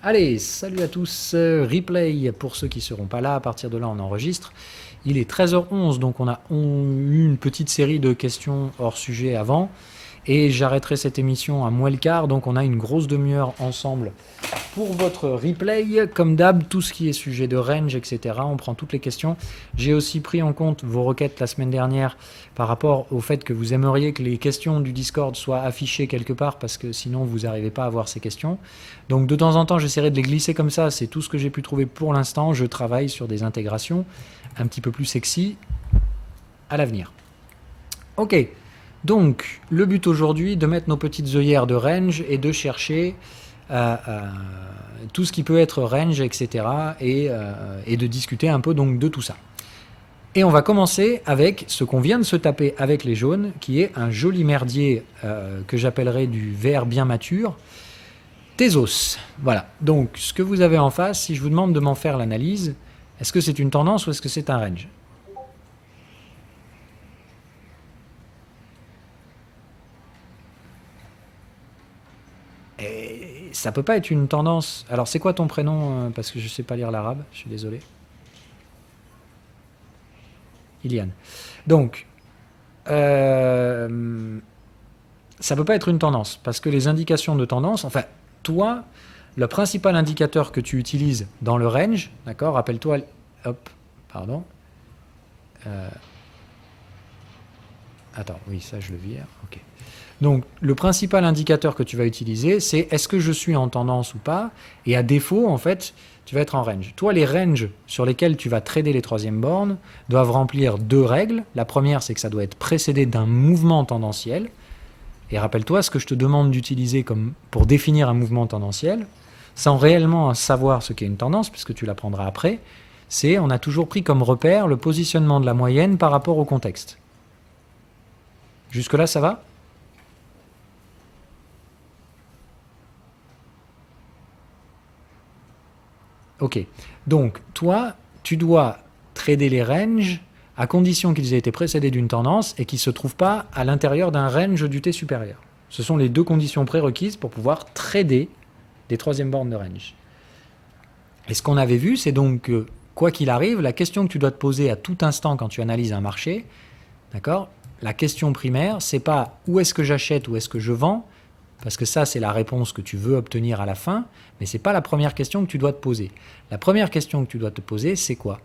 Allez, salut à tous, replay pour ceux qui ne seront pas là, à partir de là on enregistre. Il est 13h11, donc on a eu une petite série de questions hors sujet avant, et j'arrêterai cette émission à moins le quart, donc on a une grosse demi-heure ensemble pour votre replay. Comme d'hab, tout ce qui est sujet de range, etc., on prend toutes les questions. J'ai aussi pris en compte vos requêtes la semaine dernière par rapport au fait que vous aimeriez que les questions du Discord soient affichées quelque part, parce que sinon vous n'arrivez pas à voir ces questions. Donc de temps en temps, j'essaierai de les glisser comme ça, c'est tout ce que j'ai pu trouver pour l'instant. Je travaille sur des intégrations un petit peu plus sexy à l'avenir. Ok, donc le but aujourd'hui, de mettre nos petites œillères de range et de chercher tout ce qui peut être range, etc. et de discuter un peu donc de tout ça. Et on va commencer avec ce qu'on vient de se taper avec les jaunes, qui est un joli merdier que j'appellerai du vert bien mature, Tezos. Voilà, donc ce que vous avez en face, si je vous demande de m'en faire l'analyse, est-ce que c'est une tendance ou est-ce que c'est un range ? Et ça peut pas être une tendance. Alors c'est quoi ton prénom ? Parce que je sais pas lire l'arabe, je suis désolé. Iliane. Donc, ça peut pas être une tendance, parce que les indications de tendance, enfin, toi, le principal indicateur que tu utilises dans le range, d'accord, rappelle-toi, hop, pardon, attends, oui, ça je le vire, ok. Donc, le principal indicateur que tu vas utiliser, c'est est-ce que je suis en tendance ou pas, et à défaut, en fait, tu vas être en range. Toi, les ranges sur lesquels tu vas trader les troisièmes bornes doivent remplir deux règles. La première, c'est que ça doit être précédé d'un mouvement tendanciel. Et rappelle-toi, ce que je te demande d'utiliser comme pour définir un mouvement tendanciel, sans réellement savoir ce qu'est une tendance, puisque tu l'apprendras après, c'est on a toujours pris comme repère le positionnement de la moyenne par rapport au contexte. Jusque-là, ça va ? Ok. Donc, toi, tu dois trader les ranges à condition qu'ils aient été précédés d'une tendance et qu'ils ne se trouvent pas à l'intérieur d'un range du T supérieur. Ce sont les deux conditions prérequises pour pouvoir trader des troisièmes bornes de range. Et ce qu'on avait vu, c'est donc que, quoi qu'il arrive, la question que tu dois te poser à tout instant quand tu analyses un marché, d'accord ? La question primaire, c'est pas où est-ce que j'achète, où est-ce que je vends, parce que ça, c'est la réponse que tu veux obtenir à la fin, mais ce n'est pas la première question que tu dois te poser. La première question que tu dois te poser, c'est quoi ?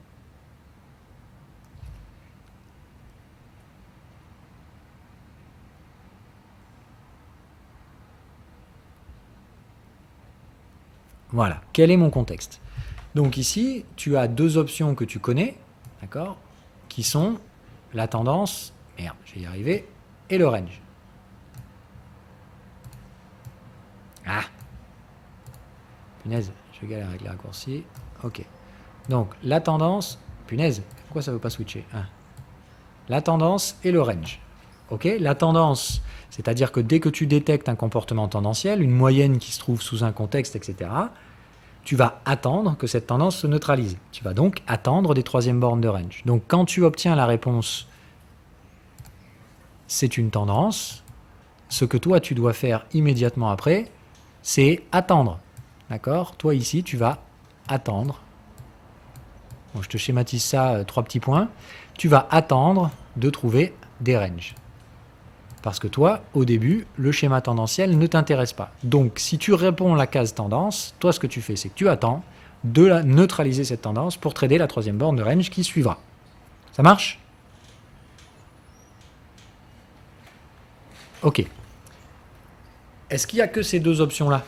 Voilà, quel est mon contexte ? Donc ici, tu as deux options que tu connais, d'accord, qui sont la tendance, merde, je vais y arriver, et le range. Ah, punaise, je galère avec les raccourcis. Ok. Donc la tendance, punaise, pourquoi ça ne veut pas switcher ? La tendance et le range. Ok ? La tendance, c'est-à-dire que dès que tu détectes un comportement tendanciel, une moyenne qui se trouve sous un contexte, etc., tu vas attendre que cette tendance se neutralise. Tu vas donc attendre des troisièmes bornes de range. Donc quand tu obtiens la réponse c'est une tendance, ce que toi tu dois faire immédiatement après, c'est attendre. D'accord ? Toi ici, tu vas attendre. Bon, je te schématise ça, 3 petits points. Tu vas attendre de trouver des ranges. Parce que toi, au début, le schéma tendanciel ne t'intéresse pas. Donc, si tu réponds à la case tendance, toi, ce que tu fais, c'est que tu attends de neutraliser cette tendance pour trader la troisième borne de range qui suivra. Ça marche ? Ok. Est-ce qu'il n'y a que ces deux options-là ?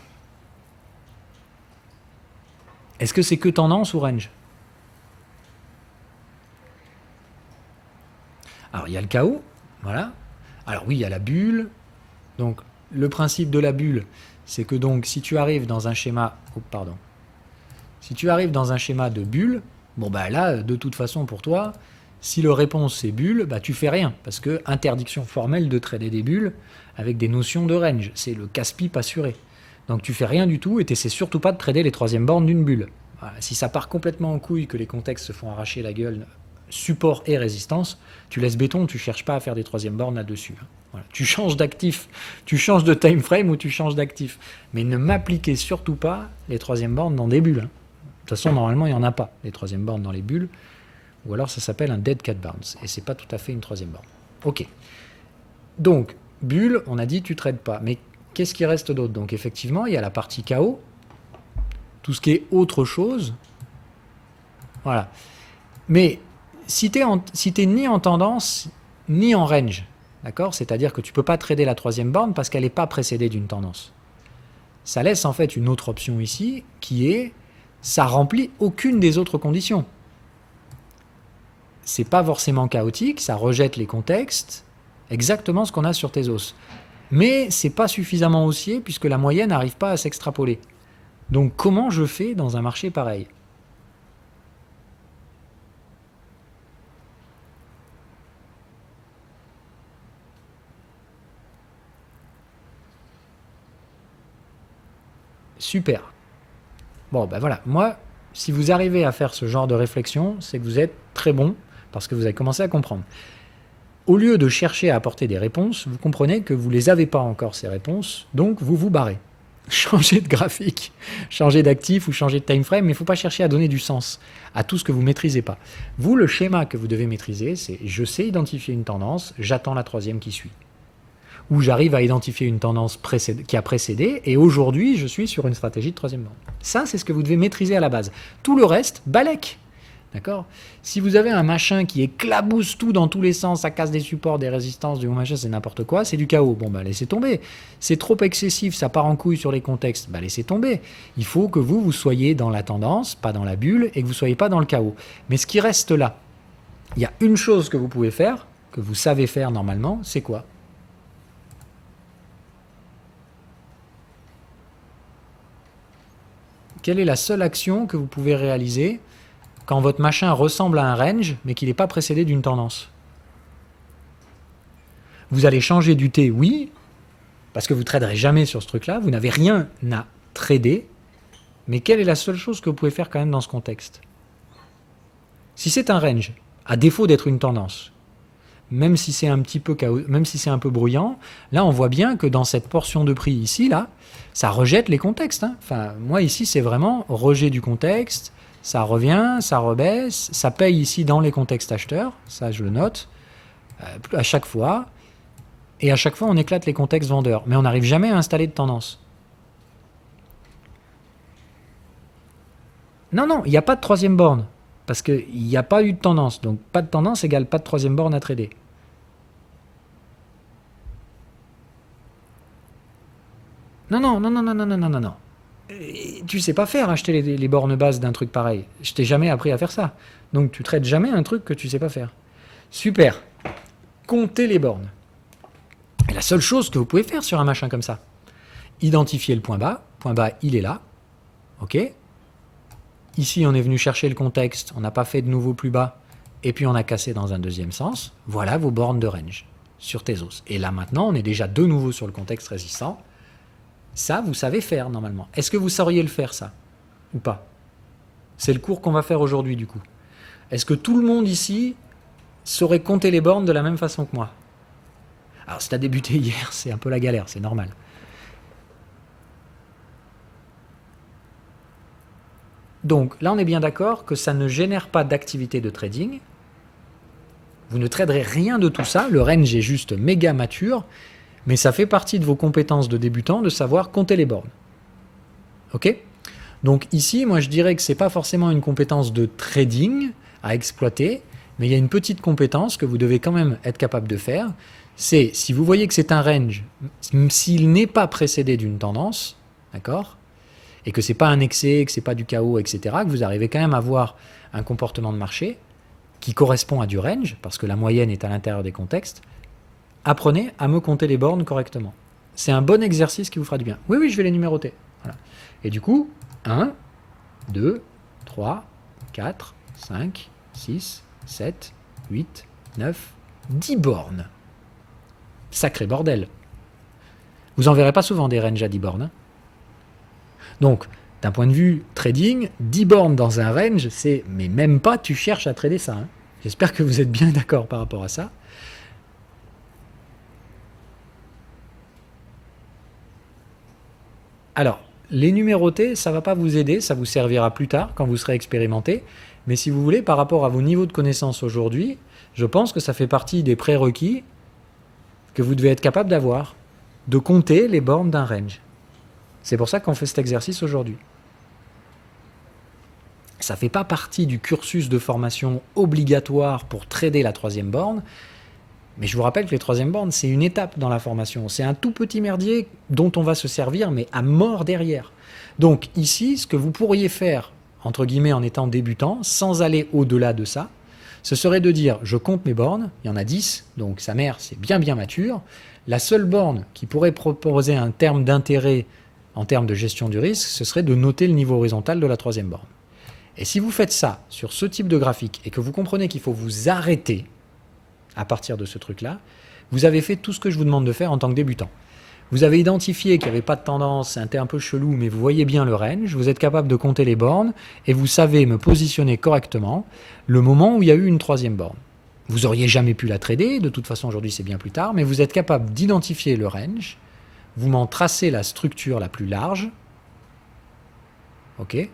Est-ce que c'est que tendance ou range ? Alors, il y a le chaos, voilà. Alors oui, il y a la bulle. Donc, le principe de la bulle, c'est que donc, si tu arrives dans un schéma... Oh, pardon. Si tu arrives dans un schéma de bulle, bon bah là, de toute façon, pour toi, si le réponse c'est bulle, bah tu fais rien. Parce que interdiction formelle de trader des bulles avec des notions de range. C'est le casse-pipe assuré. Donc tu fais rien du tout et tu n'essaies surtout pas de trader les troisièmes bornes d'une bulle. Voilà. Si ça part complètement en couille, que les contextes se font arracher la gueule support et résistance, tu laisses béton, tu cherches pas à faire des troisième bornes là-dessus. Voilà. Tu changes d'actif, tu changes de time frame ou tu changes d'actif. Mais ne m'appliquez surtout pas les troisième bornes dans des bulles. De toute façon, normalement, il n'y en a pas, les troisième bornes dans les bulles. Ou alors, ça s'appelle un dead cat bounce. Et c'est pas tout à fait une troisième borne. Ok. Donc, bulle, on a dit, tu trades pas. Mais qu'est-ce qui reste d'autre? Donc, effectivement, il y a la partie KO. Tout ce qui est autre chose. Voilà. Mais si tu n'es ni en tendance, ni en range, d'accord? C'est-à-dire que tu ne peux pas trader la troisième borne parce qu'elle n'est pas précédée d'une tendance. Ça laisse en fait une autre option ici, qui est, ça remplit aucune des autres conditions. C'est pas forcément chaotique, ça rejette les contextes, exactement ce qu'on a sur Tezos. Mais c'est pas suffisamment haussier puisque la moyenne n'arrive pas à s'extrapoler. Donc comment je fais dans un marché pareil? Super. Bon, ben voilà. Moi, si vous arrivez à faire ce genre de réflexion, c'est que vous êtes très bon parce que vous avez commencé à comprendre. Au lieu de chercher à apporter des réponses, vous comprenez que vous ne les avez pas encore, ces réponses, donc vous vous barrez. Changez de graphique, changez d'actif ou changez de time frame, mais il ne faut pas chercher à donner du sens à tout ce que vous ne maîtrisez pas. Vous, le schéma que vous devez maîtriser, c'est je sais identifier une tendance, j'attends la troisième qui suit. Où j'arrive à identifier une tendance qui a précédé, et aujourd'hui, je suis sur une stratégie de troisième borne. Ça, c'est ce que vous devez maîtriser à la base. Tout le reste, balèque. D'accord? Si vous avez un machin qui éclabousse tout dans tous les sens, ça casse des supports, des résistances, du machin, c'est n'importe quoi, c'est du chaos. Bon, bah laissez tomber. C'est trop excessif, ça part en couille sur les contextes, bah laissez tomber. Il faut que vous soyez dans la tendance, pas dans la bulle, et que vous ne soyez pas dans le chaos. Mais ce qui reste là, il y a une chose que vous pouvez faire, que vous savez faire normalement, c'est quoi? Quelle est la seule action que vous pouvez réaliser quand votre machin ressemble à un range, mais qu'il n'est pas précédé d'une tendance? Vous allez changer du T, oui, parce que vous ne traderez jamais sur ce truc-là, vous n'avez rien à trader, mais quelle est la seule chose que vous pouvez faire quand même dans ce contexte? Si c'est un range, à défaut d'être une tendance, même si c'est un petit peu même si c'est un peu bruyant, là on voit bien que dans cette portion de prix ici, là, ça rejette les contextes. Hein. Enfin, moi ici c'est vraiment rejet du contexte, ça revient, ça rebaisse, ça paye ici dans les contextes acheteurs, ça je le note, à chaque fois, et à chaque fois on éclate les contextes vendeurs, mais on n'arrive jamais à installer de tendance. Non, il n'y a pas de troisième borne. Parce qu'il n'y a pas eu de tendance. Donc pas de tendance égale pas de troisième borne à trader. Non. Tu sais pas faire acheter les bornes bases d'un truc pareil. Je t'ai jamais appris à faire ça. Donc tu traites jamais un truc que tu sais pas faire. Super. Comptez les bornes. Et la seule chose que vous pouvez faire sur un machin comme ça, identifier le point bas. Point bas, il est là. Ok. Ici, on est venu chercher le contexte, on n'a pas fait de nouveau plus bas, et puis on a cassé dans un deuxième sens. Voilà vos bornes de range sur Tezos. Et là maintenant, on est déjà de nouveau sur le contexte résistant. Ça, vous savez faire normalement. Est-ce que vous sauriez le faire, ça? Ou pas? C'est le cours qu'on va faire aujourd'hui, du coup. Est-ce que tout le monde ici saurait compter les bornes de la même façon que moi? Alors, si tu as débuté hier, c'est un peu la galère, c'est normal. Donc là, on est bien d'accord que ça ne génère pas d'activité de trading. Vous ne traderez rien de tout ça. Le range est juste méga mature, mais ça fait partie de vos compétences de débutant de savoir compter les bornes. Ok? Donc ici, moi je dirais que ce n'est pas forcément une compétence de trading à exploiter, mais il y a une petite compétence que vous devez quand même être capable de faire. C'est, si vous voyez que c'est un range, s'il n'est pas précédé d'une tendance, d'accord? Et que ce n'est pas un excès, que ce n'est pas du chaos, etc., que vous arrivez quand même à avoir un comportement de marché qui correspond à du range, parce que la moyenne est à l'intérieur des contextes, apprenez à me compter les bornes correctement. C'est un bon exercice qui vous fera du bien. Oui, je vais les numéroter. Voilà. Et du coup, 1, 2, 3, 4, 5, 6, 7, 8, 9, 10 bornes. Sacré bordel. Vous n'en verrez pas souvent des ranges à 10 bornes. Hein. Donc, d'un point de vue trading, 10 bornes dans un range, c'est, mais même pas tu cherches à trader ça. Hein. J'espère que vous êtes bien d'accord par rapport à ça. Alors, les numérotés, ça ne va pas vous aider, ça vous servira plus tard quand vous serez expérimenté. Mais si vous voulez, par rapport à vos niveaux de connaissances aujourd'hui, je pense que ça fait partie des prérequis que vous devez être capable d'avoir, de compter les bornes d'un range. C'est pour ça qu'on fait cet exercice aujourd'hui. Ça ne fait pas partie du cursus de formation obligatoire pour trader la troisième borne, mais je vous rappelle que les troisièmes bornes, c'est une étape dans la formation. C'est un tout petit merdier dont on va se servir, mais à mort derrière. Donc ici, ce que vous pourriez faire, entre guillemets, en étant débutant, sans aller au-delà de ça, ce serait de dire, je compte mes bornes, il y en a 10, donc sa mère, c'est bien mature. La seule borne qui pourrait proposer un terme d'intérêt en termes de gestion du risque, ce serait de noter le niveau horizontal de la troisième borne. Et si vous faites ça sur ce type de graphique et que vous comprenez qu'il faut vous arrêter à partir de ce truc-là, vous avez fait tout ce que je vous demande de faire en tant que débutant. Vous avez identifié qu'il n'y avait pas de tendance, c'était un peu chelou, mais vous voyez bien le range, vous êtes capable de compter les bornes et vous savez me positionner correctement le moment où il y a eu une troisième borne. Vous n'auriez jamais pu la trader, de toute façon aujourd'hui c'est bien plus tard, mais vous êtes capable d'identifier le range, vous m'en tracez la structure la plus large, ok ?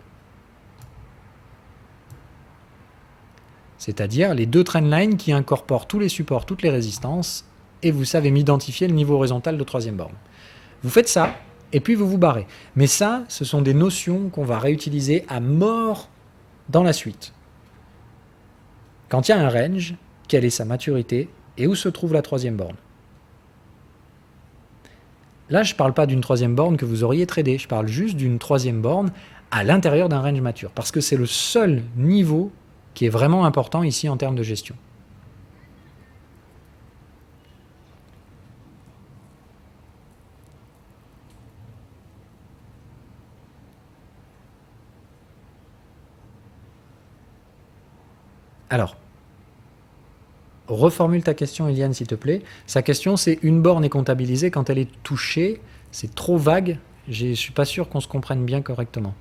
C'est-à-dire les deux trendlines qui incorporent tous les supports, toutes les résistances, et vous savez m'identifier le niveau horizontal de troisième borne. Vous faites ça, et puis vous vous barrez. Mais ça, ce sont des notions qu'on va réutiliser à mort dans la suite. Quand il y a un range, quelle est sa maturité, et où se trouve la troisième borne? Là, je ne parle pas d'une troisième borne que vous auriez tradée, je parle juste d'une troisième borne à l'intérieur d'un range mature, parce que c'est le seul niveau qui est vraiment important ici en termes de gestion. Alors, reformule ta question, Eliane, s'il te plaît. Sa question, c'est une borne est comptabilisée quand elle est touchée. C'est trop vague. Je ne suis pas sûr qu'on se comprenne bien correctement.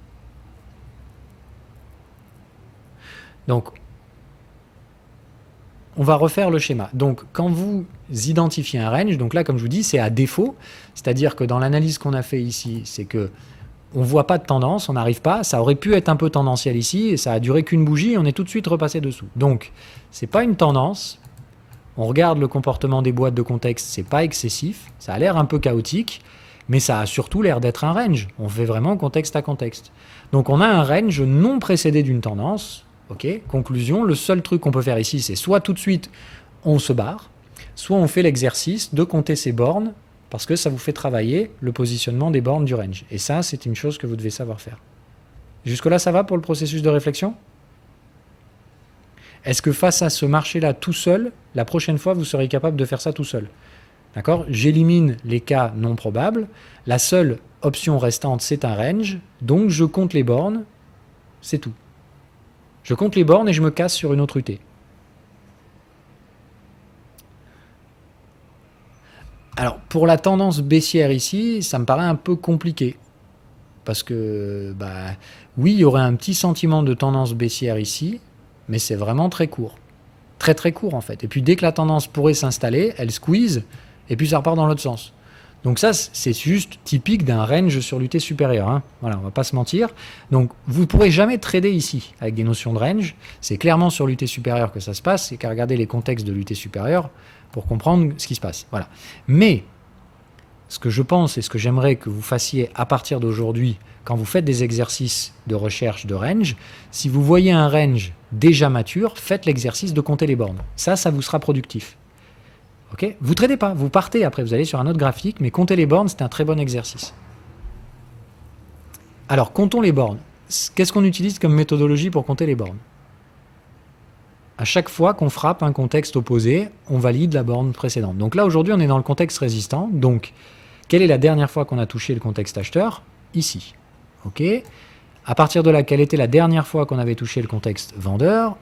Donc, on va refaire le schéma. Donc, quand vous identifiez un range, donc là, comme je vous dis, c'est à défaut. C'est-à-dire que dans l'analyse qu'on a fait ici, c'est que on ne voit pas de tendance, on n'arrive pas. Ça aurait pu être un peu tendanciel ici, et ça a duré qu'une bougie, on est tout de suite repassé dessous. Donc, ce n'est pas une tendance. On regarde le comportement des boîtes de contexte, c'est pas excessif. Ça a l'air un peu chaotique, mais ça a surtout l'air d'être un range. On fait vraiment contexte à contexte. Donc, on a un range non précédé d'une tendance. Ok, conclusion, le seul truc qu'on peut faire ici, c'est soit tout de suite on se barre, soit on fait l'exercice de compter ses bornes, parce que ça vous fait travailler le positionnement des bornes du range. Et ça, c'est une chose que vous devez savoir faire. Jusque-là, ça va pour le processus de réflexion? Est-ce que face à ce marché-là tout seul, la prochaine fois, vous serez capable de faire ça tout seul? D'accord? J'élimine les cas non probables. La seule option restante, c'est un range. Donc, je compte les bornes. C'est tout. Je compte les bornes et je me casse sur une autre UT. Alors, pour la tendance baissière ici, ça me paraît un peu compliqué. Parce que, oui, il y aurait un petit sentiment de tendance baissière ici, mais c'est vraiment très court. Très très court en fait. Et puis dès que la tendance pourrait s'installer, elle squeeze, et puis ça repart dans l'autre sens. Donc ça, c'est juste typique d'un range sur l'UT supérieure. Hein. Voilà, on va pas se mentir. Donc vous ne pourrez jamais trader ici avec des notions de range. C'est clairement sur l'UT supérieure que ça se passe. C'est qu'à regarder les contextes de l'UT supérieure pour comprendre ce qui se passe. Voilà. Mais ce que je pense et ce que j'aimerais que vous fassiez à partir d'aujourd'hui, quand vous faites des exercices de recherche de range, si vous voyez un range déjà mature, faites l'exercice de compter les bornes. Ça vous sera productif. Okay, vous ne tradez pas, vous partez après, vous allez sur un autre graphique, mais compter les bornes, c'est un très bon exercice. Alors, comptons les bornes. Qu'est-ce qu'on utilise comme méthodologie pour compter les bornes? À chaque fois qu'on frappe un contexte opposé, on valide la borne précédente. Donc là, aujourd'hui, on est dans le contexte résistant. Donc, quelle est la dernière fois qu'on a touché le contexte acheteur? Ici. OK. À partir de là, quelle était la dernière fois qu'on avait touché le contexte vendeur?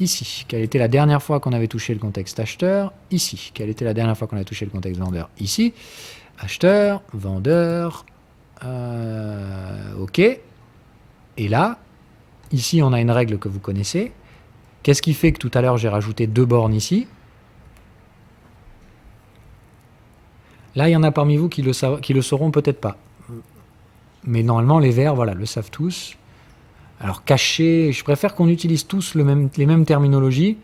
Ici. Quelle était la dernière fois qu'on avait touché le contexte acheteur? Ici. Quelle était la dernière fois qu'on a touché le contexte vendeur? Ici. Acheteur, vendeur. OK. Et là, ici, on a une règle que vous connaissez. Qu'est-ce qui fait que tout à l'heure j'ai rajouté 2 bornes ici? Là, il y en a parmi vous qui le sauront peut-être pas. Mais normalement, les verts, voilà, le savent tous. Alors, caché, je préfère qu'on utilise tous les mêmes terminologies.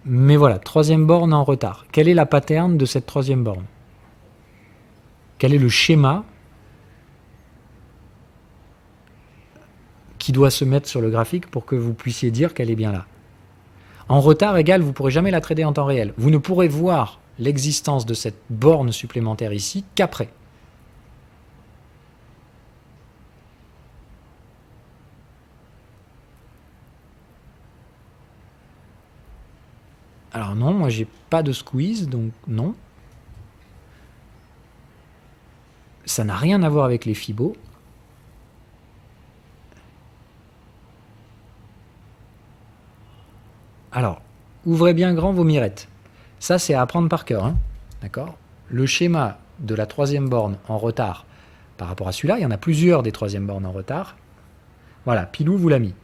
Mais voilà, 3e borne en retard. Quelle est la pattern de cette 3e borne? Quel est le schéma qui doit se mettre sur le graphique pour que vous puissiez dire qu'elle est bien là? En retard égal, vous ne pourrez jamais la trader en temps réel. Vous ne pourrez voir l'existence de cette borne supplémentaire ici qu'après. Alors non, moi j'ai pas de squeeze, donc non. Ça n'a rien à voir avec les fibos. Alors, ouvrez bien grand vos mirettes. Ça, c'est à apprendre par cœur. Hein, d'accord? Le schéma de la 3e borne en retard par rapport à celui-là, il y en a plusieurs des 3e bornes en retard. Voilà, Pilou vous l'a mis.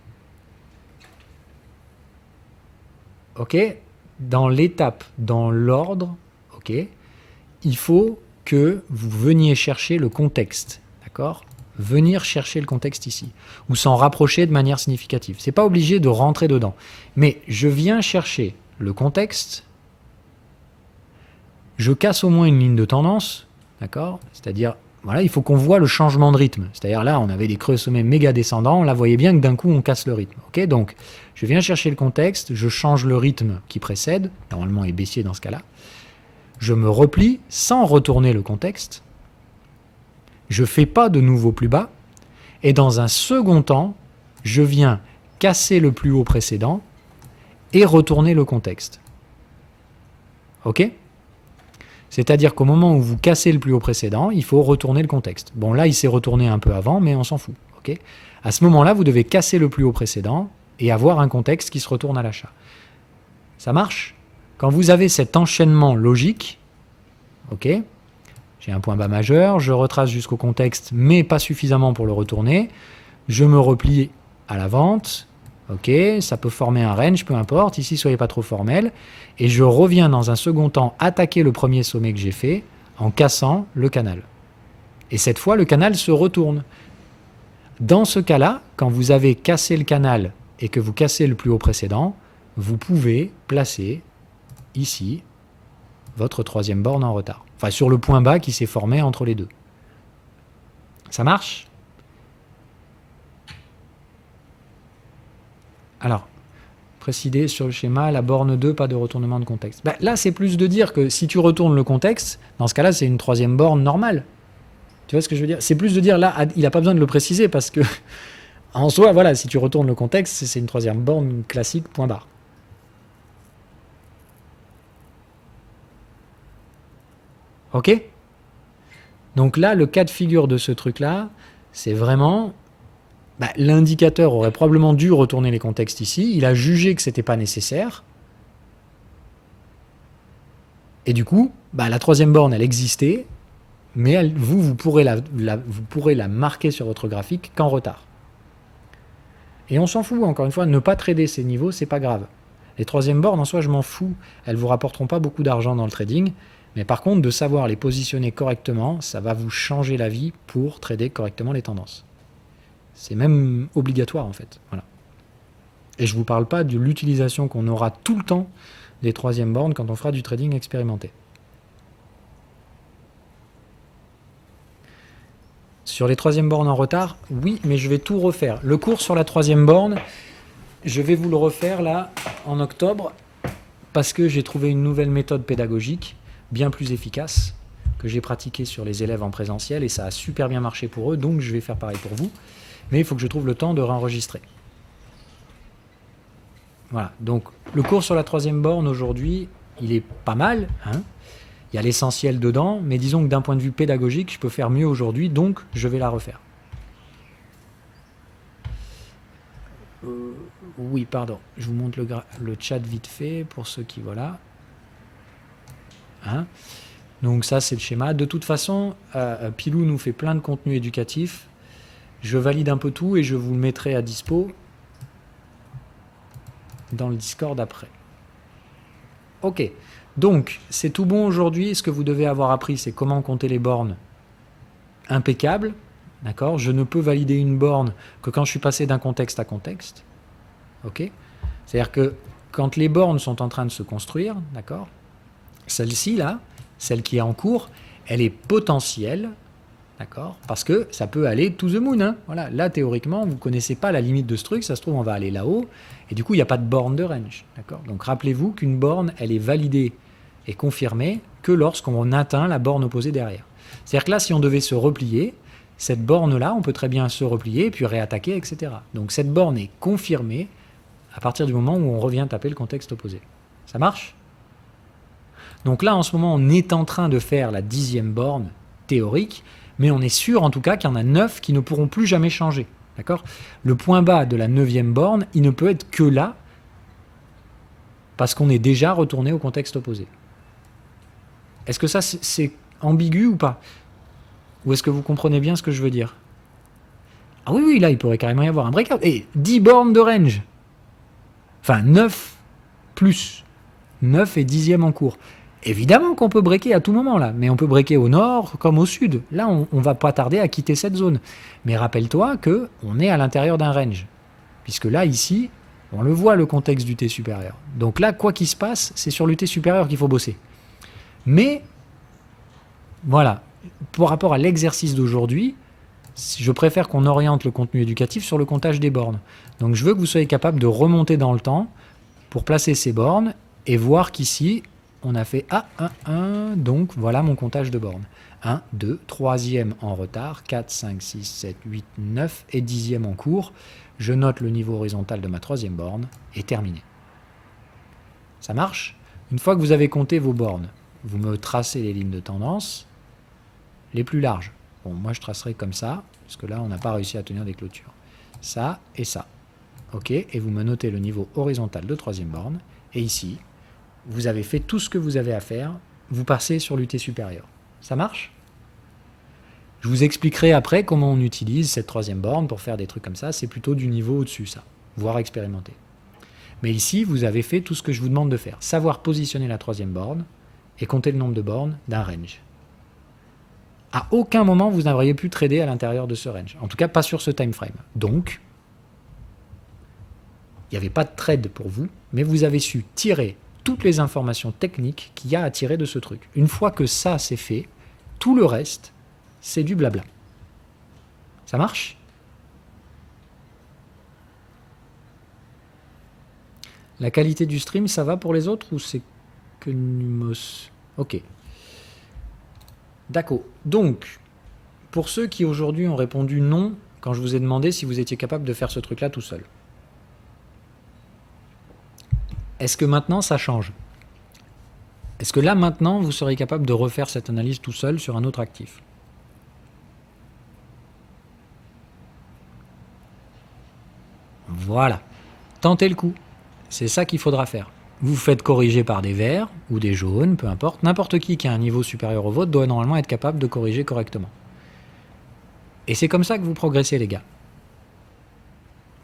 Ok? Dans l'étape, dans l'ordre, ok, il faut que vous veniez chercher le contexte. D'accord? Venir chercher le contexte ici, ou s'en rapprocher de manière significative. C'est pas obligé de rentrer dedans. Mais je viens chercher le contexte, je casse au moins une ligne de tendance, d'accord? C'est-à-dire, voilà, il faut qu'on voit le changement de rythme. C'est-à-dire là, on avait des creux sommets méga descendants, là, vous voyez bien que d'un coup, on casse le rythme. Ok? Donc, je viens chercher le contexte, je change le rythme qui précède, normalement est baissier dans ce cas-là, je me replie sans retourner le contexte, je ne fais pas de nouveau plus bas, et dans un second temps, je viens casser le plus haut précédent et retourner le contexte. Ok? C'est-à-dire qu'au moment où vous cassez le plus haut précédent, il faut retourner le contexte. Bon, là, il s'est retourné un peu avant, mais on s'en fout. Ok? À ce moment-là, vous devez casser le plus haut précédent et avoir un contexte qui se retourne à l'achat. Ça marche? Quand vous avez cet enchaînement logique, ok? J'ai un point bas majeur, je retrace jusqu'au contexte, mais pas suffisamment pour le retourner. Je me replie à la vente. Ok, ça peut former un range, peu importe. Ici, soyez pas trop formel. Et je reviens dans un second temps attaquer le premier sommet que j'ai fait en cassant le canal. Et cette fois, le canal se retourne. Dans ce cas-là, quand vous avez cassé le canal et que vous cassez le plus haut précédent, vous pouvez placer ici votre 3e borne en retard. Enfin, sur le point bas qui s'est formé entre les deux. Ça marche? Alors, préciser sur le schéma, la borne 2, pas de retournement de contexte. Ben, là, c'est plus de dire que si tu retournes le contexte, dans ce cas-là, c'est une 3e borne normale. Tu vois ce que je veux dire? C'est plus de dire, là, il n'a pas besoin de le préciser, parce que, en soi, voilà, si tu retournes le contexte, c'est une 3e borne classique, point barre. Ok? Donc là, le cas de figure de ce truc-là, c'est vraiment... Bah, l'indicateur aurait probablement dû retourner les contextes ici. Il a jugé que ce n'était pas nécessaire. Et du coup, bah, la 3e borne, elle existait, mais vous pourrez la marquer sur votre graphique qu'en retard. Et on s'en fout, encore une fois, ne pas trader ces niveaux, c'est pas grave. Les 3e bornes, en soi, je m'en fous. Elles ne vous rapporteront pas beaucoup d'argent dans le trading. Mais par contre, de savoir les positionner correctement, ça va vous changer la vie pour trader correctement les tendances. C'est même obligatoire, en fait. Voilà. Et je ne vous parle pas de l'utilisation qu'on aura tout le temps des 3e bornes quand on fera du trading expérimenté. Sur les 3e bornes en retard, oui, mais je vais tout refaire. Le cours sur la 3e borne, je vais vous le refaire là, en octobre, parce que j'ai trouvé une nouvelle méthode pédagogique, bien plus efficace, que j'ai pratiquée sur les élèves en présentiel, et ça a super bien marché pour eux, donc je vais faire pareil pour vous. Mais il faut que je trouve le temps de réenregistrer. Voilà, donc le cours sur la 3e borne aujourd'hui, il est pas mal, hein. Il y a l'essentiel dedans, mais disons que d'un point de vue pédagogique, je peux faire mieux aujourd'hui, donc je vais la refaire. Oui, pardon, je vous montre le chat vite fait pour ceux qui, voilà. Hein, donc ça, c'est le schéma. De toute façon, Pilou nous fait plein de contenu éducatif. Je valide un peu tout et je vous le mettrai à dispo. dans le Discord après. Ok, donc c'est tout bon aujourd'hui. Ce que vous devez avoir appris, c'est comment compter les bornes. Impeccable, d'accord. Je ne peux valider une borne que quand je suis passé d'un contexte à contexte. Ok. C'est-à-dire que quand les bornes sont en train de se construire, d'accord, celle-ci là, celle qui est en cours, elle est potentielle, d'accord, parce que ça peut aller to the moon. Hein. Voilà. Là, théoriquement, vous ne connaissez pas la limite de ce truc, ça se trouve, on va aller là-haut, et du coup, il n'y a pas de borne de range. D'accord. Donc rappelez-vous qu'une borne, elle est validée et confirmée que lorsqu'on atteint la borne opposée derrière. C'est-à-dire que là, si on devait se replier, cette borne-là, on peut très bien se replier et puis réattaquer, etc. Donc cette borne est confirmée à partir du moment où on revient taper le contexte opposé. Ça marche ? Donc là, en ce moment, on est en train de faire la 10e borne théorique, mais on est sûr en tout cas qu'il y en a 9 qui ne pourront plus jamais changer. D'accord ? Le point bas de la 9e borne, il ne peut être que là, parce qu'on est déjà retourné au contexte opposé. Est-ce que ça, c'est ambigu ou pas ? Ou est-ce que vous comprenez bien ce que je veux dire ? Ah oui, oui, là, il pourrait carrément y avoir un breakout. Et 10 bornes de range. Enfin, 9 plus. 9 et 10e en cours. Évidemment qu'on peut breaker à tout moment, là. Mais on peut breaker au nord comme au sud. Là, on ne va pas tarder à quitter cette zone. Mais rappelle-toi qu'on est à l'intérieur d'un range. Puisque là, ici, on le voit, le contexte du T supérieur. Donc là, quoi qu'il se passe, c'est sur le T supérieur qu'il faut bosser. Mais, voilà, par rapport à l'exercice d'aujourd'hui, je préfère qu'on oriente le contenu éducatif sur le comptage des bornes. Donc je veux que vous soyez capable de remonter dans le temps pour placer ces bornes et voir qu'ici, on a fait 1, donc voilà mon comptage de bornes. 1, 2, 3e en retard, 4, 5, 6, 7, 8, 9 et 10e en cours. Je note le niveau horizontal de ma 3e borne et terminé. Ça marche ? Une fois que vous avez compté vos bornes, vous me tracez les lignes de tendance les plus larges. Bon, moi je tracerai comme ça, parce que là on n'a pas réussi à tenir des clôtures. Ça et ça. Ok, et vous me notez le niveau horizontal de 3e borne. Et ici, vous avez fait tout ce que vous avez à faire. Vous passez sur l'UT supérieur. Ça marche ? Je vous expliquerai après comment on utilise cette 3e borne pour faire des trucs comme ça. C'est plutôt du niveau au-dessus, ça. Voire expérimenter. Mais ici, vous avez fait tout ce que je vous demande de faire. Savoir positionner la 3e borne et compter le nombre de bornes d'un range. À aucun moment, vous n'auriez pu trader à l'intérieur de ce range. En tout cas, pas sur ce time frame. Donc, il n'y avait pas de trade pour vous, mais vous avez su tirer toutes les informations techniques qu'il y a à tirer de ce truc. Une fois que ça, c'est fait, tout le reste, c'est du blabla. Ça marche ? La qualité du stream, ça va pour les autres ou c'est que Numos ? Ok. D'accord. Donc, pour ceux qui aujourd'hui ont répondu non quand je vous ai demandé si vous étiez capable de faire ce truc-là tout seul, est-ce que maintenant ça change ? Est-ce que là maintenant vous serez capable de refaire cette analyse tout seul sur un autre actif ? Voilà. Tentez le coup. C'est ça qu'il faudra faire. Vous faites corriger par des verts ou des jaunes, peu importe. N'importe qui a un niveau supérieur au vôtre doit normalement être capable de corriger correctement. Et c'est comme ça que vous progressez, les gars.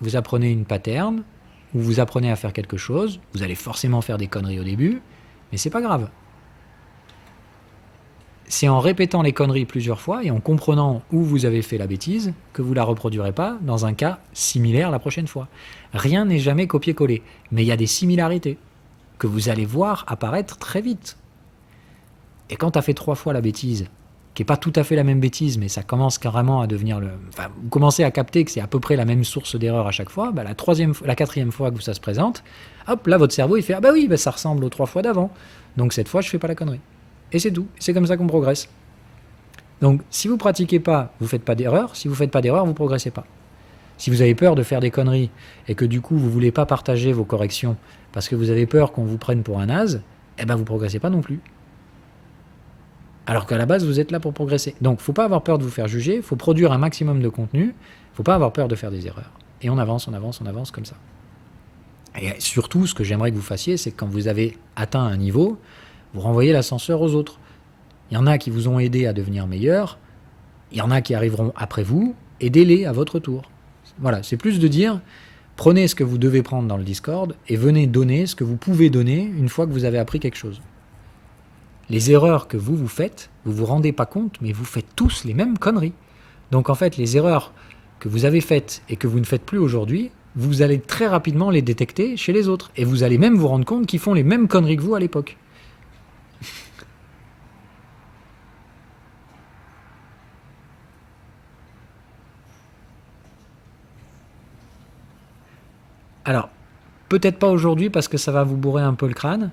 Vous apprenez une pattern, ou vous apprenez à faire quelque chose. Vous allez forcément faire des conneries au début, mais c'est pas grave. C'est en répétant les conneries plusieurs fois et en comprenant où vous avez fait la bêtise que vous la reproduirez pas dans un cas similaire la prochaine fois. Rien n'est jamais copié-collé, mais il y a des similarités que vous allez voir apparaître très vite. Et quand tu as fait 3 fois la bêtise, qui n'est pas tout à fait la même bêtise, mais ça commence carrément à devenir Enfin, vous commencez à capter que c'est à peu près la même source d'erreur à chaque fois, bah, la 4e fois que ça se présente, hop, là votre cerveau il fait « Ah bah oui, bah, ça ressemble aux 3 fois d'avant, donc cette fois je fais pas la connerie ». Et c'est tout, c'est comme ça qu'on progresse. Donc si vous pratiquez pas, vous faites pas d'erreur, si vous faites pas d'erreur, vous progressez pas. Si vous avez peur de faire des conneries et que du coup vous voulez pas partager vos corrections parce que vous avez peur qu'on vous prenne pour un naze, eh ben vous progressez pas non plus. Alors qu'à la base vous êtes là pour progresser. Donc faut pas avoir peur de vous faire juger, faut produire un maximum de contenu, faut pas avoir peur de faire des erreurs. Et on avance comme ça. Et surtout ce que j'aimerais que vous fassiez, c'est que quand vous avez atteint un niveau, vous renvoyez l'ascenseur aux autres. Il y en a qui vous ont aidé à devenir meilleurs, il y en a qui arriveront après vous, aidez-les à votre tour. Voilà, c'est plus de dire, Prenez ce que vous devez prendre dans le Discord et venez donner ce que vous pouvez donner une fois que vous avez appris quelque chose. Les erreurs que vous faites, vous vous rendez pas compte, mais vous faites tous les mêmes conneries. Donc en fait, les erreurs que vous avez faites et que vous ne faites plus aujourd'hui, vous allez très rapidement les détecter chez les autres. Et vous allez même vous rendre compte qu'ils font les mêmes conneries que vous à l'époque. Alors, peut-être pas aujourd'hui parce que ça va vous bourrer un peu le crâne.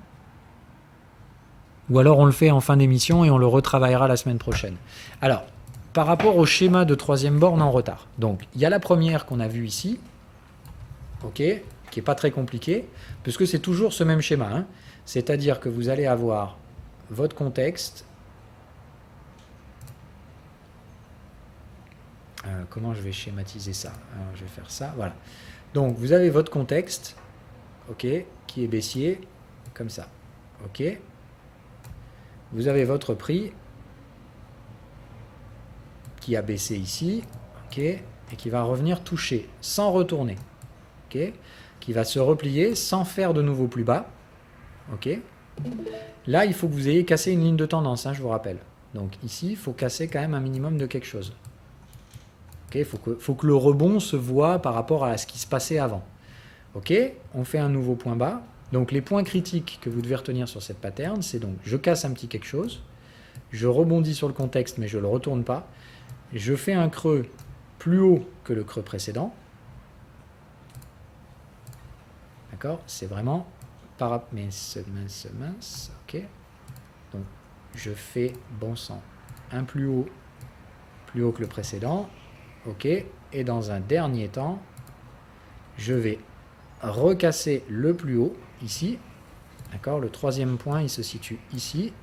Ou alors on le fait en fin d'émission et on le retravaillera la semaine prochaine. Alors, par rapport au schéma de troisième borne en retard. Donc, il y a la première qu'on a vue ici, ok, qui n'est pas très compliquée, puisque c'est toujours ce même schéma. Hein. C'est-à-dire que vous allez avoir votre contexte. Comment je vais schématiser ça? Alors, je vais faire ça, voilà. Donc, vous avez votre contexte, ok, qui est baissier, comme ça, ok. Vous avez votre prix qui a baissé ici, ok, et qui va revenir toucher sans retourner, ok, qui va se replier sans faire de nouveau plus bas, ok. Là, il faut que vous ayez cassé une ligne de tendance, hein, je vous rappelle. Donc ici, il faut casser quand même un minimum de quelque chose. Ok, faut que le rebond se voit par rapport à ce qui se passait avant. Ok, on fait un nouveau point bas. Donc les points critiques que vous devez retenir sur cette pattern, c'est donc je casse un petit quelque chose, je rebondis sur le contexte mais je ne le retourne pas, je fais un creux plus haut que le creux précédent. D'accord, c'est vraiment mince, ok. Donc je fais bon sang un plus haut que le précédent, ok. Et dans un dernier temps, je vais recasser le plus haut ici, d'accord. Le troisième point il se situe ici,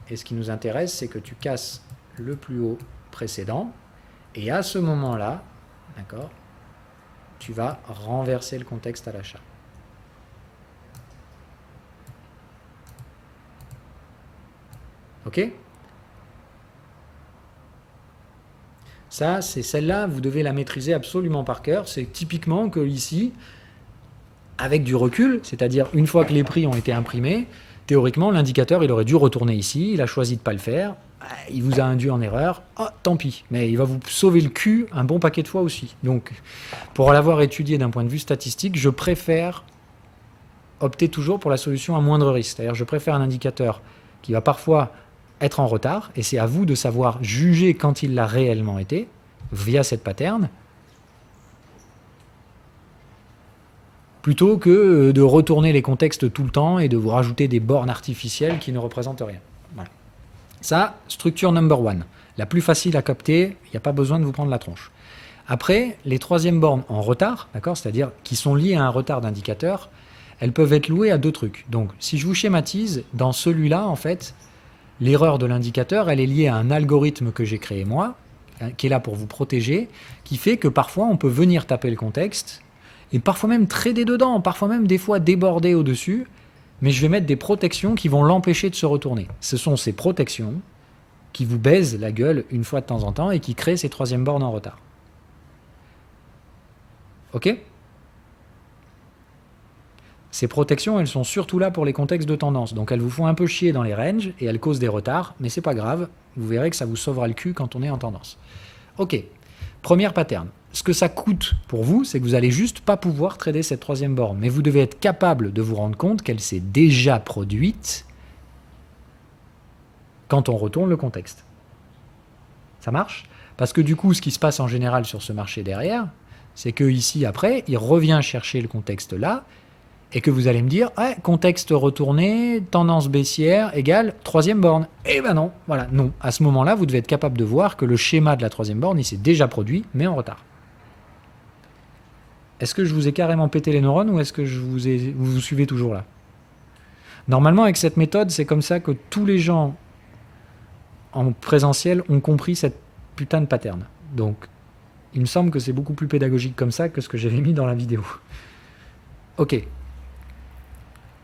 et ce qui nous intéresse c'est que tu casses le plus haut précédent, et à ce moment là, d'accord, tu vas renverser le contexte à l'achat. Ok, ça c'est celle-là, vous devez la maîtriser absolument par cœur. C'est typiquement que ici, avec du recul, c'est-à-dire une fois que les prix ont été imprimés, théoriquement, l'indicateur, il aurait dû retourner ici, il a choisi de ne pas le faire, il vous a induit en erreur, tant pis, mais il va vous sauver le cul un bon paquet de fois aussi. Donc, pour l'avoir étudié d'un point de vue statistique, je préfère opter toujours pour la solution à moindre risque. C'est-à-dire, je préfère un indicateur qui va parfois être en retard, et c'est à vous de savoir juger quand il l'a réellement été, via cette pattern, plutôt que de retourner les contextes tout le temps et de vous rajouter des bornes artificielles qui ne représentent rien. Voilà. Ça, structure number one. La plus facile à capter, il n'y a pas besoin de vous prendre la tronche. Après, les troisièmes bornes en retard, d'accord, c'est-à-dire qui sont liées à un retard d'indicateur, elles peuvent être louées à deux trucs. Donc, si je vous schématise, dans celui-là, en fait, l'erreur de l'indicateur, elle est liée à un algorithme que j'ai créé moi, qui est là pour vous protéger, qui fait que parfois, on peut venir taper le contexte, et parfois même trader dedans, parfois même des fois déborder au-dessus, mais je vais mettre des protections qui vont l'empêcher de se retourner. Ce sont ces protections qui vous baisent la gueule une fois de temps en temps et qui créent ces troisièmes bornes en retard. Ok ? Ces protections, elles sont surtout là pour les contextes de tendance, donc elles vous font un peu chier dans les ranges et elles causent des retards, mais c'est pas grave, vous verrez que ça vous sauvera le cul quand on est en tendance. Ok, première pattern. Ce que ça coûte pour vous, c'est que vous n'allez juste pas pouvoir trader cette troisième borne. Mais vous devez être capable de vous rendre compte qu'elle s'est déjà produite quand on retourne le contexte. Ça marche? Parce que du coup, ce qui se passe en général sur ce marché derrière, c'est que ici, après, il revient chercher le contexte là, et que vous allez me dire, ouais, contexte retourné, tendance baissière, égale troisième borne. Eh ben non, voilà, non. À ce moment-là, vous devez être capable de voir que le schéma de la troisième borne, il s'est déjà produit, mais en retard. Est-ce que je vous ai carrément pété les neurones ou est-ce que vous suivez toujours là? Normalement, avec cette méthode, c'est comme ça que tous les gens en présentiel ont compris cette putain de pattern. Donc, il me semble que c'est beaucoup plus pédagogique comme ça que ce que j'avais mis dans la vidéo. Ok.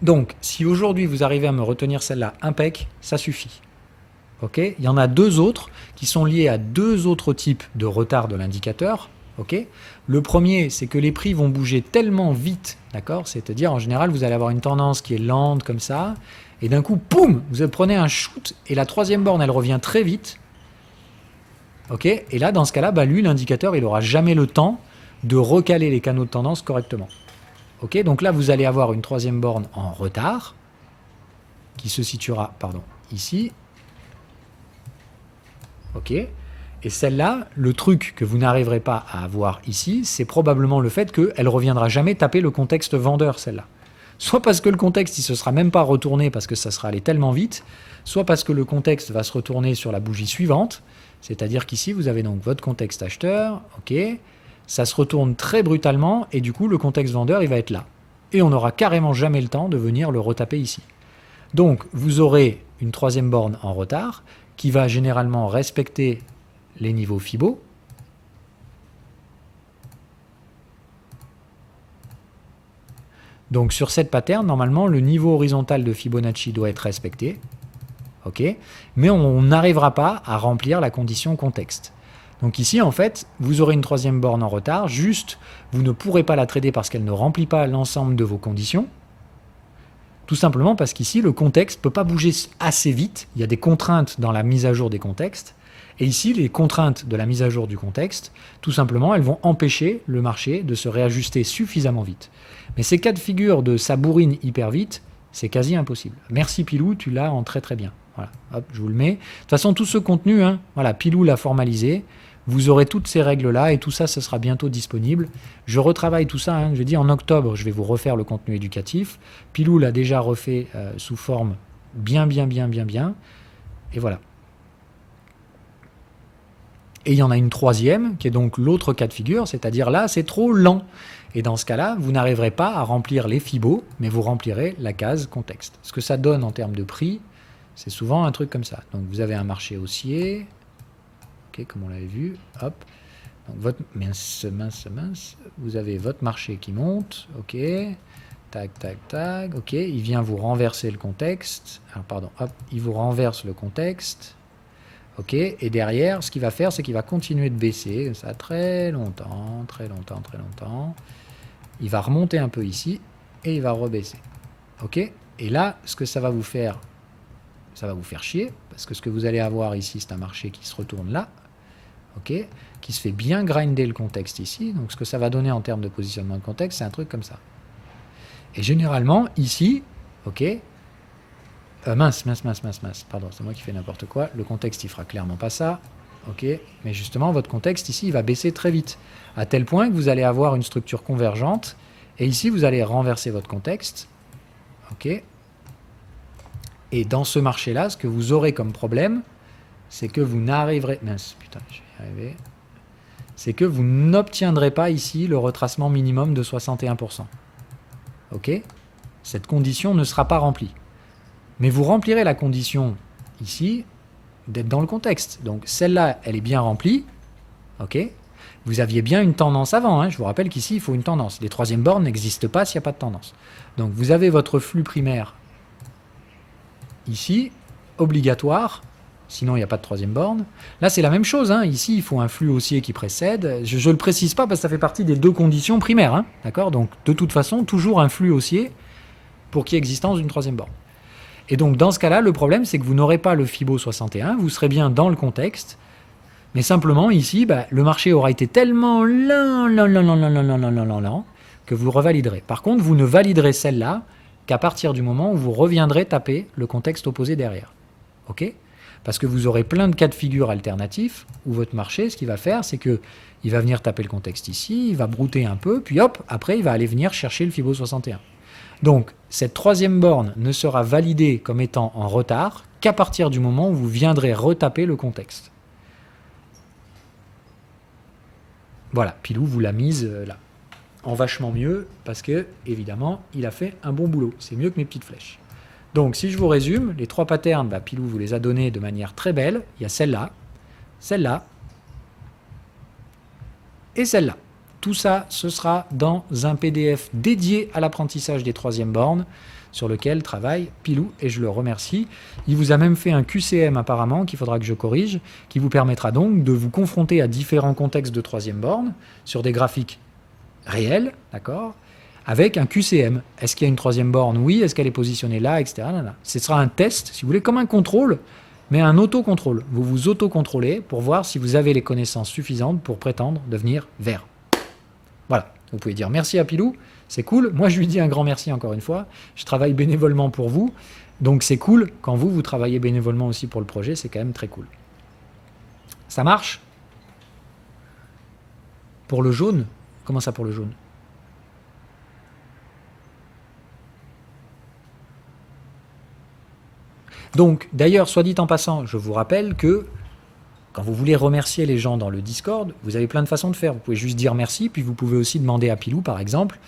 Donc, si aujourd'hui vous arrivez à me retenir celle-là impec, ça suffit. Ok. Il y en a deux autres qui sont liés à deux autres types de retard de l'indicateur. Ok. Le premier, c'est que les prix vont bouger tellement vite, d'accord? C'est-à-dire, en général, vous allez avoir une tendance qui est lente comme ça, et d'un coup, poum, vous prenez un shoot, et la troisième borne, elle revient très vite. Ok. Et là, dans ce cas-là, bah, lui, l'indicateur, il n'aura jamais le temps de recaler les canaux de tendance correctement. Ok. Donc là, vous allez avoir une troisième borne en retard, qui se situera, pardon, ici. Ok. Et celle-là, le truc que vous n'arriverez pas à avoir ici, c'est probablement le fait qu'elle reviendra jamais taper le contexte vendeur, celle-là. Soit parce que le contexte, il se sera même pas retourné parce que ça sera allé tellement vite, soit parce que le contexte va se retourner sur la bougie suivante, c'est-à-dire qu'ici, vous avez donc votre contexte acheteur, ok, ça se retourne très brutalement, et du coup, le contexte vendeur, il va être là. Et on n'aura carrément jamais le temps de venir le retaper ici. Donc, vous aurez une troisième borne en retard, qui va généralement respecter les niveaux Fibo. Donc sur cette pattern, normalement, le niveau horizontal de Fibonacci doit être respecté. Ok, mais on n'arrivera pas à remplir la condition contexte. Donc ici, en fait, vous aurez une troisième borne en retard, juste, vous ne pourrez pas la trader parce qu'elle ne remplit pas l'ensemble de vos conditions. Tout simplement parce qu'ici, le contexte ne peut pas bouger assez vite. Il y a des contraintes dans la mise à jour des contextes. Et ici, les contraintes de la mise à jour du contexte, tout simplement, elles vont empêcher le marché de se réajuster suffisamment vite. Mais ces cas de figure de ça bourrine hyper vite, c'est quasi impossible. Merci Pilou, tu l'as en très très bien. Voilà, hop, je vous le mets. De toute façon, tout ce contenu, hein, voilà, Pilou l'a formalisé. Vous aurez toutes ces règles-là et tout ça, ce sera bientôt disponible. Je retravaille tout ça, hein, je dis en octobre, je vais vous refaire le contenu éducatif. Pilou l'a déjà refait sous forme bien. Et voilà. Et il y en a une troisième, qui est donc l'autre cas de figure, c'est-à-dire là, c'est trop lent. Et dans ce cas-là, vous n'arriverez pas à remplir les Fibo, mais vous remplirez la case contexte. Ce que ça donne en termes de prix, c'est souvent un truc comme ça. Donc vous avez un marché haussier, ok, comme on l'avait vu, hop. Donc votre mince, vous avez votre marché qui monte, ok, tac, ok, il vient vous renverser le contexte. Alors pardon, hop, il vous renverse le contexte. Ok, et derrière, ce qu'il va faire, c'est qu'il va continuer de baisser, comme ça, très longtemps. Il va remonter un peu ici, et il va rebaisser. Ok, et là, ce que ça va vous faire chier, parce que ce que vous allez avoir ici, c'est un marché qui se retourne là, ok, qui se fait bien grinder le contexte ici. Donc, ce que ça va donner en termes de positionnement de contexte, c'est un truc comme ça. Et généralement, ici, ok, mince, pardon, c'est moi qui fais n'importe quoi. Le contexte, il fera clairement pas ça. Ok, mais justement, votre contexte ici, il va baisser très vite, à tel point que vous allez avoir une structure convergente. Et ici, vous allez renverser votre contexte. Ok. Et dans ce marché-là, ce que vous aurez comme problème, c'est que vous n'arriverez... Mince, putain, je vais y arriver. C'est que vous n'obtiendrez pas ici le retracement minimum de 61%. Ok. Cette condition ne sera pas remplie. Mais vous remplirez la condition ici d'être dans le contexte. Donc celle-là, elle est bien remplie. Ok. Vous aviez bien une tendance avant. Hein. Je vous rappelle qu'ici, il faut une tendance. Les troisièmes bornes n'existent pas s'il n'y a pas de tendance. Donc vous avez votre flux primaire ici, obligatoire. Sinon, il n'y a pas de troisième borne. Là, c'est la même chose. Hein. Ici, il faut un flux haussier qui précède. Je ne le précise pas parce que ça fait partie des deux conditions primaires. Hein. D'accord. Donc de toute façon, toujours un flux haussier pour qu'il y ait existence d'une troisième borne. Et donc, dans ce cas-là, le problème, c'est que vous n'aurez pas le Fibo 61, vous serez bien dans le contexte, mais simplement, ici, bah, le marché aura été tellement lent que vous le revaliderez. Par contre, vous ne validerez celle-là qu'à partir du moment où vous reviendrez taper le contexte opposé derrière. Ok ? Parce que vous aurez plein de cas de figure alternatifs où votre marché, ce qu'il va faire, c'est qu'il va venir taper le contexte ici, il va brouter un peu, puis hop, après, il va aller venir chercher le Fibo 61. Donc, cette troisième borne ne sera validée comme étant en retard qu'à partir du moment où vous viendrez retaper le contexte. Voilà, Pilou vous l'a mise là. En vachement mieux, parce que, évidemment, il a fait un bon boulot. C'est mieux que mes petites flèches. Donc, si je vous résume, les trois patterns, bah, Pilou vous les a donnés de manière très belle. Il y a celle-là, et celle-là. Tout ça, ce sera dans un PDF dédié à l'apprentissage des troisièmes bornes, sur lequel travaille Pilou, et je le remercie. Il vous a même fait un QCM apparemment, qu'il faudra que je corrige, qui vous permettra donc de vous confronter à différents contextes de troisième borne, sur des graphiques réels, d'accord, avec un QCM. Est-ce qu'il y a une troisième borne? Oui. Est-ce qu'elle est positionnée là, etc. Là. Ce sera un test, si vous voulez, comme un contrôle, mais un autocontrôle. Vous vous autocontrôlez pour voir si vous avez les connaissances suffisantes pour prétendre devenir vert. Voilà. Vous pouvez dire merci à Pilou, c'est cool. Moi, je lui dis un grand merci encore une fois. Je travaille bénévolement pour vous, donc c'est cool. Quand vous travaillez bénévolement aussi pour le projet, c'est quand même très cool. Ça marche? Pour le jaune? Comment ça pour le jaune? Donc, d'ailleurs, soit dit en passant, je vous rappelle que quand vous voulez remercier les gens dans le Discord, vous avez plein de façons de faire. Vous pouvez juste dire merci, puis vous pouvez aussi demander à Pilou, par exemple,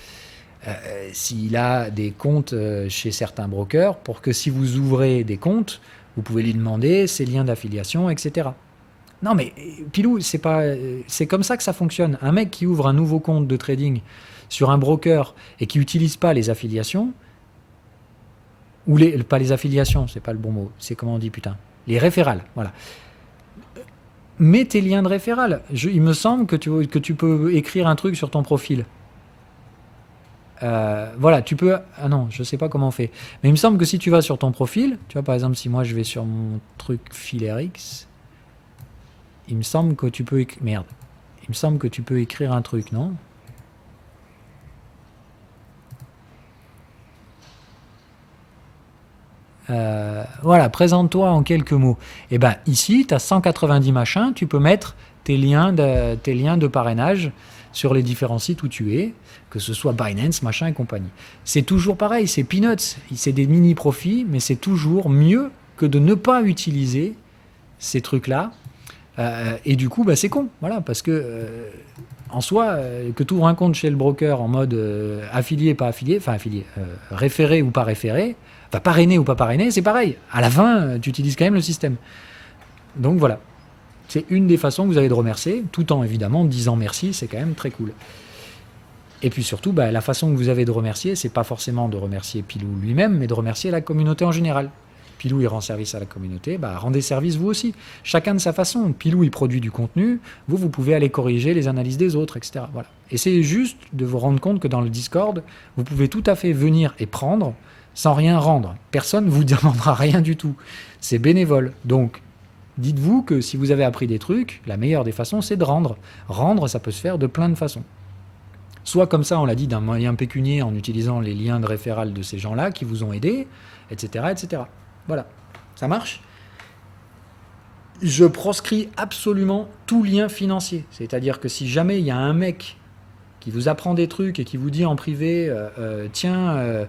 s'il a des comptes chez certains brokers, pour que si vous ouvrez des comptes, vous pouvez lui demander ses liens d'affiliation, etc. Non mais Pilou, c'est comme ça que ça fonctionne. Un mec qui ouvre un nouveau compte de trading sur un broker et qui n'utilise pas les affiliations, ou pas les affiliations, c'est pas le bon mot, c'est comment on dit putain, les référales, voilà. Mets tes liens de référales. Il me semble que tu peux écrire un truc sur ton profil. Voilà, tu peux... Ah non, je sais pas comment on fait. Mais il me semble que si tu vas sur ton profil, tu vois par exemple si moi je vais sur mon truc FilairX, il me semble que tu peux... Merde. Il me semble que tu peux écrire un truc, non ? Voilà, présente-toi en quelques mots. Et ben ici, tu as 190 machins, tu peux mettre tes liens de parrainage sur les différents sites où tu es, que ce soit Binance, machin et compagnie. C'est toujours pareil, c'est peanuts, c'est des mini-profits, mais c'est toujours mieux que de ne pas utiliser ces trucs-là. Et du coup, bah, c'est con, voilà, parce que en soi, que tu ouvres un compte chez le broker en mode affilié, pas affilié, enfin affilié, référé ou pas référé, enfin parrainé ou pas parrainé, c'est pareil. À la fin, tu utilises quand même le système. Donc voilà. C'est une des façons que vous avez de remercier, tout en évidemment disant merci, c'est quand même très cool. Et puis surtout, bah, la façon que vous avez de remercier, c'est pas forcément de remercier Pilou lui-même, mais de remercier la communauté en général. Pilou, il rend service à la communauté, bah, rendez service vous aussi. Chacun de sa façon. Pilou, il produit du contenu, vous pouvez aller corriger les analyses des autres, etc. Voilà. Et c'est juste de vous rendre compte que dans le Discord, vous pouvez tout à fait venir et prendre sans rien rendre. Personne ne vous demandera rien du tout. C'est bénévole. Donc, dites-vous que si vous avez appris des trucs, la meilleure des façons, c'est de rendre. Rendre, ça peut se faire de plein de façons. Soit comme ça, on l'a dit, d'un moyen pécunier en utilisant les liens de référales de ces gens-là qui vous ont aidé, etc., etc. Voilà. Ça marche ? Je proscris absolument tout lien financier. C'est-à-dire que si jamais il y a un mec qui vous apprend des trucs et qui vous dit en privé tiens,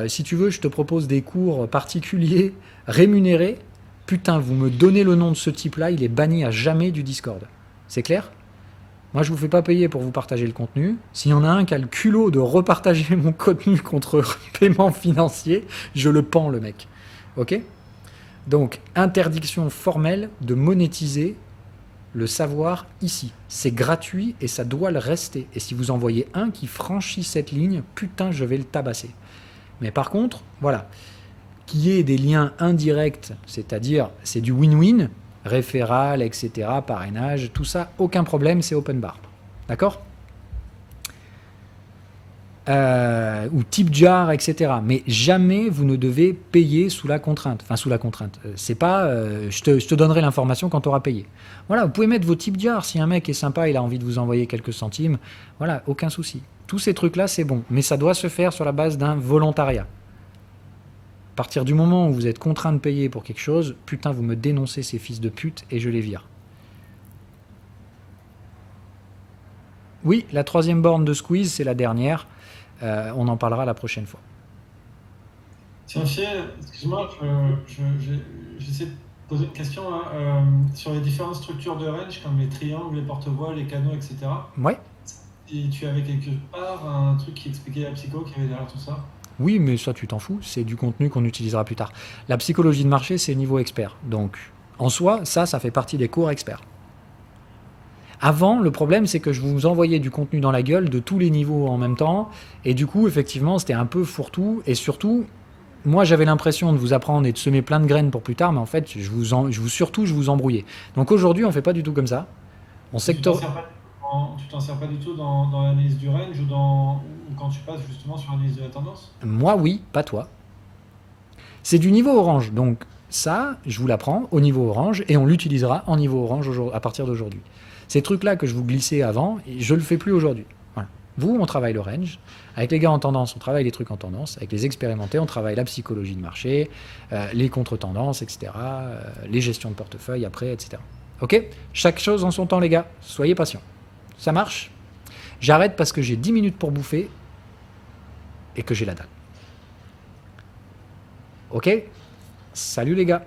si tu veux, je te propose des cours particuliers rémunérés, putain, vous me donnez le nom de ce type-là, il est banni à jamais du Discord. C'est clair ? Moi, je vous fais pas payer pour vous partager le contenu. S'il y en a un qui a le culot de repartager mon contenu contre paiement financier, je le pends, le mec. Ok ? Donc, interdiction formelle de monétiser le savoir ici. C'est gratuit et ça doit le rester. Et si vous en voyez un qui franchit cette ligne, putain, je vais le tabasser. Mais par contre, voilà, qu'il y ait des liens indirects, c'est-à-dire c'est du win-win, référal, etc., parrainage, tout ça, aucun problème, c'est open bar. D'accord ? Ou tip jar, etc. Mais jamais vous ne devez payer sous la contrainte. Enfin, sous la contrainte. C'est pas je te donnerai l'information quand tu auras payé. Voilà, vous pouvez mettre vos tip jars. Si un mec est sympa, il a envie de vous envoyer quelques centimes, voilà, aucun souci. Tous ces trucs-là, c'est bon. Mais ça doit se faire sur la base d'un volontariat. À partir du moment où vous êtes contraint de payer pour quelque chose, putain, vous me dénoncez ces fils de pute et je les vire. Oui, la troisième borne de Squeeze, c'est la dernière. On en parlera la prochaine fois. Tiens, excuse-moi, j'essaie de poser une question là, sur les différentes structures de range, comme les triangles, les porte-voix, les canaux, etc. Ouais. Et tu avais quelque part un truc qui expliquait la psycho qui avait derrière tout ça ? Oui, mais ça, tu t'en fous. C'est du contenu qu'on utilisera plus tard. La psychologie de marché, c'est niveau expert. Donc, en soi, ça fait partie des cours experts. Avant, le problème, c'est que je vous envoyais du contenu dans la gueule de tous les niveaux en même temps. Et du coup, effectivement, c'était un peu fourre-tout. Et surtout, moi, j'avais l'impression de vous apprendre et de semer plein de graines pour plus tard. Mais en fait, surtout, je vous embrouillais. Donc aujourd'hui, on fait pas du tout comme ça. On Et sector... tu t'en sers pas du tout dans l'analyse du range ou quand tu passes justement sur l'analyse de la tendance? Moi, oui, pas toi. C'est du niveau orange. Donc ça, je vous l'apprends au niveau orange. Et on l'utilisera en niveau orange à partir d'aujourd'hui. Ces trucs-là que je vous glissais avant, je ne le fais plus aujourd'hui. Voilà. Vous, on travaille le range. Avec les gars en tendance, on travaille les trucs en tendance. Avec les expérimentés, on travaille la psychologie de marché, les contre-tendances, etc. Les gestions de portefeuille après, etc. Ok? Chaque chose en son temps, les gars. Soyez patients. Ça marche? J'arrête parce que j'ai 10 minutes pour bouffer et que j'ai la dalle. Ok? Salut les gars.